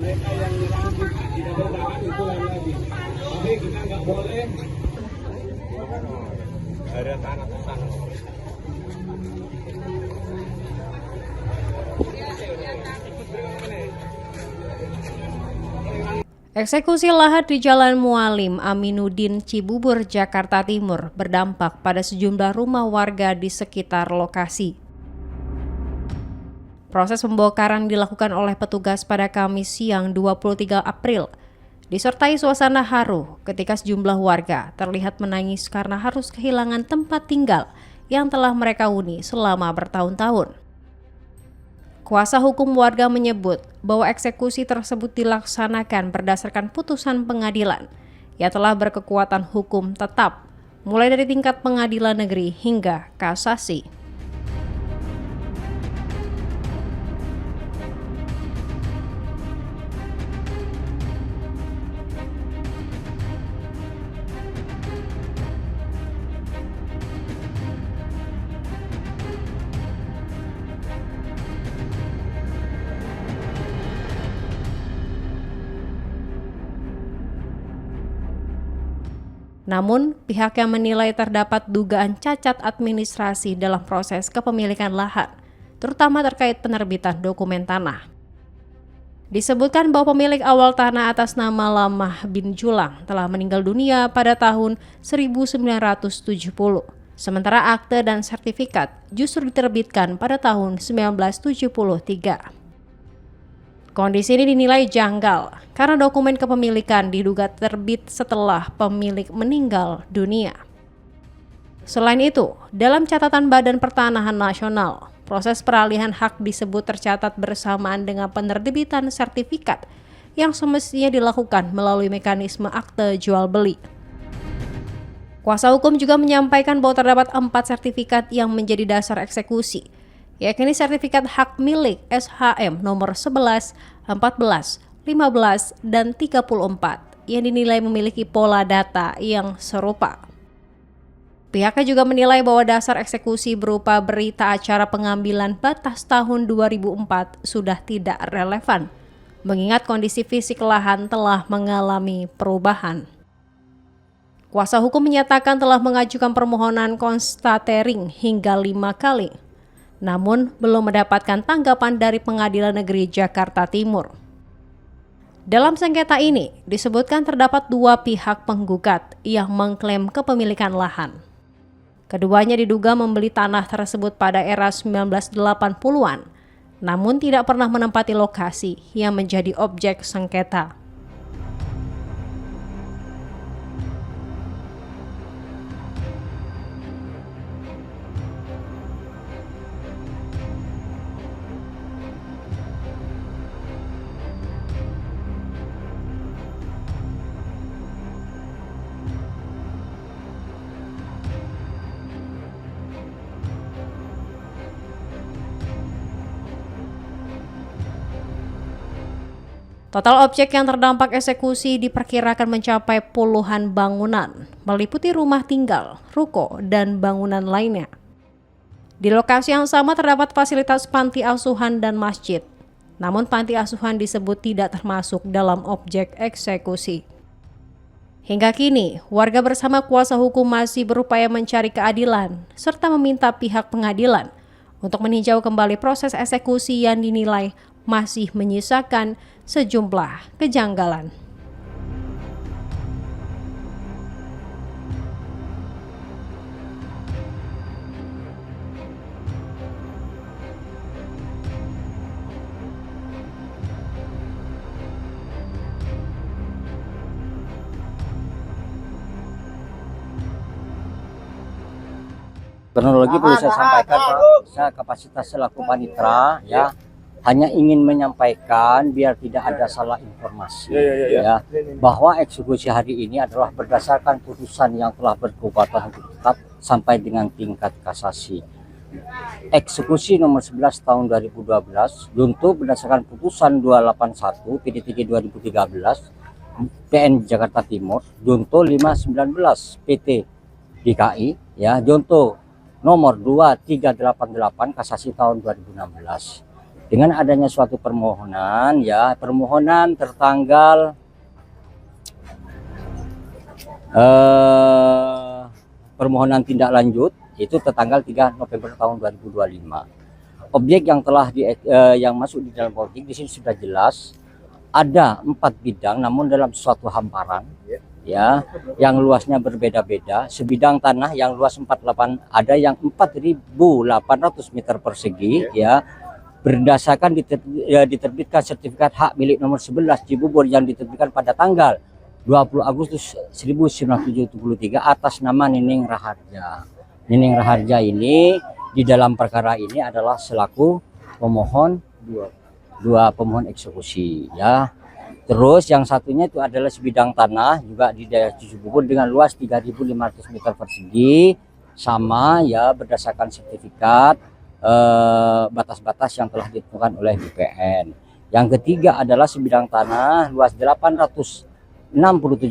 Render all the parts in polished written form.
Mereka yang nyerang tidak bertahan itu lain lagi. Tapi kita nggak boleh ada tanah ke sana. Eksekusi lahan di Jalan Mualim Aminuddin Cibubur, Jakarta Timur berdampak pada sejumlah rumah warga di sekitar lokasi. Proses pembongkaran dilakukan oleh petugas pada Kamis siang 23 April, disertai suasana haru ketika sejumlah warga terlihat menangis karena harus kehilangan tempat tinggal yang telah mereka huni selama bertahun-tahun. Kuasa hukum warga menyebut bahwa eksekusi tersebut dilaksanakan berdasarkan putusan pengadilan yang telah berkekuatan hukum tetap, mulai dari tingkat pengadilan negeri hingga kasasi. Namun, pihak yang menilai terdapat dugaan cacat administrasi dalam proses kepemilikan lahan, terutama terkait penerbitan dokumen tanah. Disebutkan bahwa pemilik awal tanah atas nama Lamah bin Julang telah meninggal dunia pada tahun 1970, sementara akte dan sertifikat justru diterbitkan pada tahun 1973. Kondisi ini dinilai janggal karena dokumen kepemilikan diduga terbit setelah pemilik meninggal dunia. Selain itu, dalam catatan Badan Pertanahan Nasional, proses peralihan hak disebut tercatat bersamaan dengan penerbitan sertifikat yang semestinya dilakukan melalui mekanisme akte jual beli. Kuasa hukum juga menyampaikan bahwa terdapat 4 sertifikat yang menjadi dasar eksekusi, yakni sertifikat hak milik SHM nomor 11, 14, 15, dan 34 yang dinilai memiliki pola data yang serupa. Pihaknya juga menilai bahwa dasar eksekusi berupa berita acara pengambilan batas tahun 2004 sudah tidak relevan, mengingat kondisi fisik lahan telah mengalami perubahan. Kuasa hukum menyatakan telah mengajukan permohonan konstatering hingga 5 kali, namun belum mendapatkan tanggapan dari Pengadilan Negeri Jakarta Timur. Dalam sengketa ini disebutkan terdapat 2 pihak penggugat yang mengklaim kepemilikan lahan. Keduanya diduga membeli tanah tersebut pada era 1980-an, namun tidak pernah menempati lokasi yang menjadi objek sengketa. Total objek yang terdampak eksekusi diperkirakan mencapai puluhan bangunan, meliputi rumah tinggal, ruko, dan bangunan lainnya. Di lokasi yang sama terdapat fasilitas panti asuhan dan masjid, namun panti asuhan disebut tidak termasuk dalam objek eksekusi. Hingga kini, warga bersama kuasa hukum masih berupaya mencari keadilan, serta meminta pihak pengadilan untuk meninjau kembali proses eksekusi yang dinilai masih menyisakan sejumlah kejanggalan. Kronologi perlu saya sampaikan, Pak. Saya kapasitas selaku panitera, ya, hanya ingin menyampaikan biar tidak ada salah informasi, ya, bahwa eksekusi hari ini adalah berdasarkan putusan yang telah berkekuatan hukum tetap sampai dengan tingkat kasasi. Eksekusi nomor 11 tahun 2012 junto berdasarkan putusan 281 PD3 2013 PN Jakarta Timur junto 519 PT DKI, ya, junto nomor 2388 kasasi tahun 2016. dengan adanya suatu permohonan, ya permohonan tertanggal permohonan tindak lanjut itu tertanggal 3 November tahun 2025. Objek yang telah yang masuk di dalam objek di sini sudah jelas ada 4 bidang, namun dalam suatu hamparan, ya, yang luasnya berbeda-beda. Sebidang tanah yang luas 48, ada yang 4.800 meter persegi, ya, berdasarkan diterbitkan sertifikat hak milik nomor 11 Cibubur yang diterbitkan pada tanggal 20 Agustus 1973 atas nama Nining Raharja. Nining Raharja ini di dalam perkara ini adalah selaku pemohon dua pemohon eksekusi, ya. Terus yang satunya itu adalah sebidang tanah juga di daerah Cibubur dengan luas 3.500 meter persegi, sama, ya, berdasarkan sertifikat batas-batas yang telah ditentukan oleh BPN. Yang ketiga adalah sebidang tanah luas 867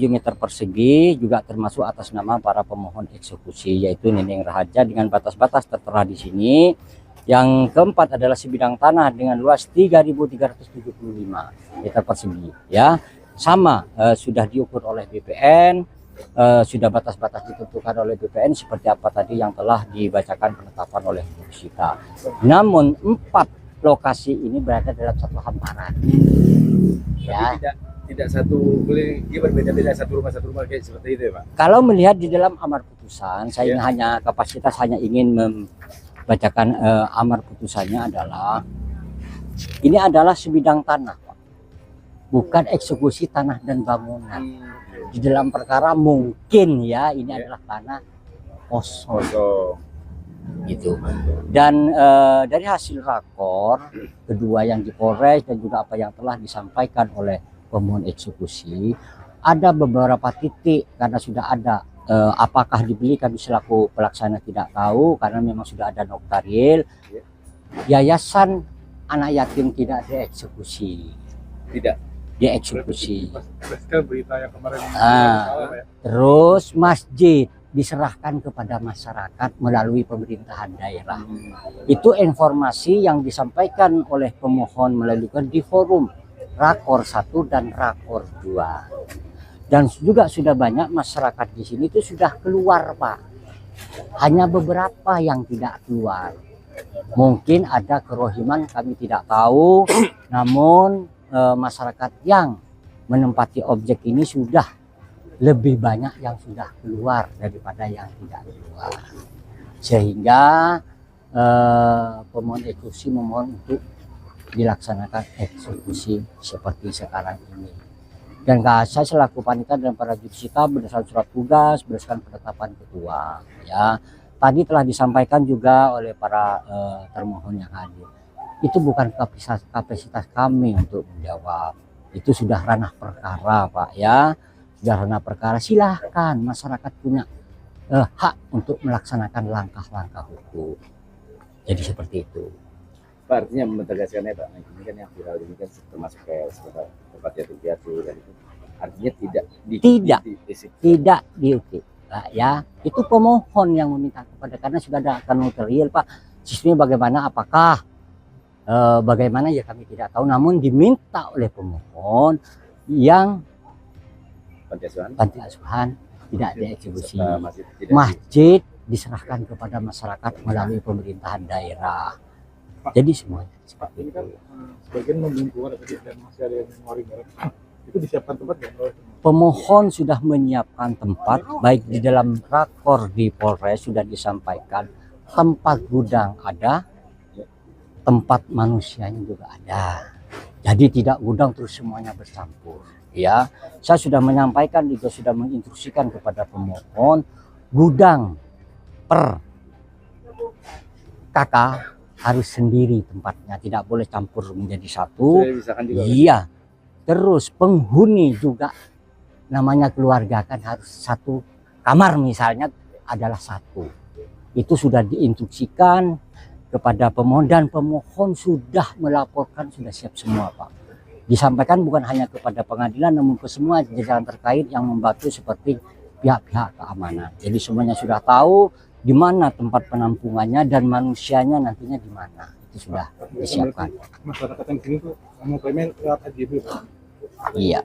meter persegi juga termasuk atas nama para pemohon eksekusi, yaitu Nining Raharja dengan batas-batas tertera di sini. Yang keempat adalah sebidang tanah dengan luas 3.375 meter persegi, ya, sama, sudah diukur oleh BPN, sudah batas-batas ditentukan oleh BPN seperti apa tadi yang telah dibacakan penetapan oleh kita. Namun 4 lokasi ini berada dalam satu hamparan, ya. Tidak satu keliling, dia berbeda-beda satu rumah kayak seperti itu ya Pak. Kalau melihat di dalam amar putusan, saya hanya kapasitas hanya ingin membacakan amar putusannya adalah ini adalah sebidang tanah, Pak, bukan eksekusi tanah dan bangunan. Di dalam perkara mungkin, ya, ini adalah tanah kosong, gitu. Dan dari hasil rakor kedua yang di Polres dan juga apa yang telah disampaikan oleh pemohon eksekusi, ada beberapa titik karena sudah ada, apakah dibeli kami selaku pelaksana tidak tahu karena memang sudah ada notarial. Yayasan anak yatim tidak dieksekusi, dieksekusi. Berita yang kemarin Terus masjid diserahkan kepada masyarakat melalui pemerintahan daerah. Itu informasi yang disampaikan oleh pemohon melalui di forum Rakor 1 dan Rakor 2. Dan juga sudah banyak masyarakat di sini itu sudah keluar, Pak. Hanya beberapa yang tidak keluar. Mungkin ada kerohiman kami tidak tahu, namun masyarakat yang menempati objek ini sudah lebih banyak yang sudah keluar daripada yang tidak keluar. Sehingga pemohon eksekusi memohon untuk dilaksanakan eksekusi seperti sekarang ini. Dan saya selaku panitia dan para judisita berdasarkan surat tugas, berdasarkan penetapan ketua, ya, tadi telah disampaikan juga oleh para termohon yang hadir. Itu bukan kapasitas kami untuk menjawab. Itu sudah ranah perkara, Pak, ya. Sudah ranah perkara, silahkan masyarakat punya hak untuk melaksanakan langkah-langkah hukum. Jadi seperti itu. Pak, artinya menegaskannya Pak, ini kan yang viral ini kan termasuk kayak seperti tempat yatim piatu dan itu artinya tidak diutik, Pak, ya. Itu pemohon yang meminta kepada, karena sudah ada akta notarial, Pak. Sistemnya bagaimana, apakah bagaimana, ya kami tidak tahu, namun diminta oleh pemohon yang panti asuhan tidak dieksekusi. Masjid diserahkan kepada masyarakat melalui pemerintahan daerah. Jadi semuanya seperti ini kan sebagian membingungkan dan masih ada yang ngoring. Itu disiapkan tempat nggak? Pemohon sudah menyiapkan tempat, baik di dalam rakor di Polres sudah disampaikan tempat gudang ada, tempat manusianya juga ada. Jadi tidak gudang terus semuanya bercampur, ya. Saya sudah menyampaikan juga, sudah menginstruksikan kepada pemohon gudang per kakak harus sendiri tempatnya, tidak boleh campur menjadi satu. Iya. Terus penghuni juga namanya keluarga kan harus satu kamar misalnya adalah satu. Itu sudah diinstruksikan kepada pemohon dan pemohon sudah melaporkan, sudah siap semua, Pak. Disampaikan bukan hanya kepada pengadilan namun ke semua jajaran terkait yang membantu seperti pihak-pihak keamanan. Jadi semuanya sudah tahu di mana tempat penampungannya dan manusianya nantinya di mana. itu sudah disiapkan. Masyarakat yang sini tuh mau payment lewat AJB, Pak. Iya.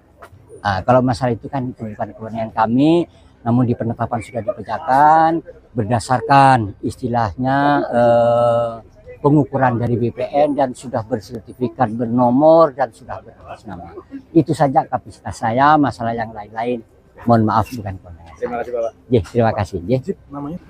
Kalau masalah itu kan itu bukan kewenangan kami, namun di penetapan sudah dikerjakan berdasarkan istilahnya pengukuran dari BPN dan sudah bersertifikat bernomor dan sudah beratas nama. Itu saja kapasitas saya. Masalah yang lain-lain mohon maaf bukan kewenangan. Terima kasih, Bapak. Terima kasih. Jeep namanya.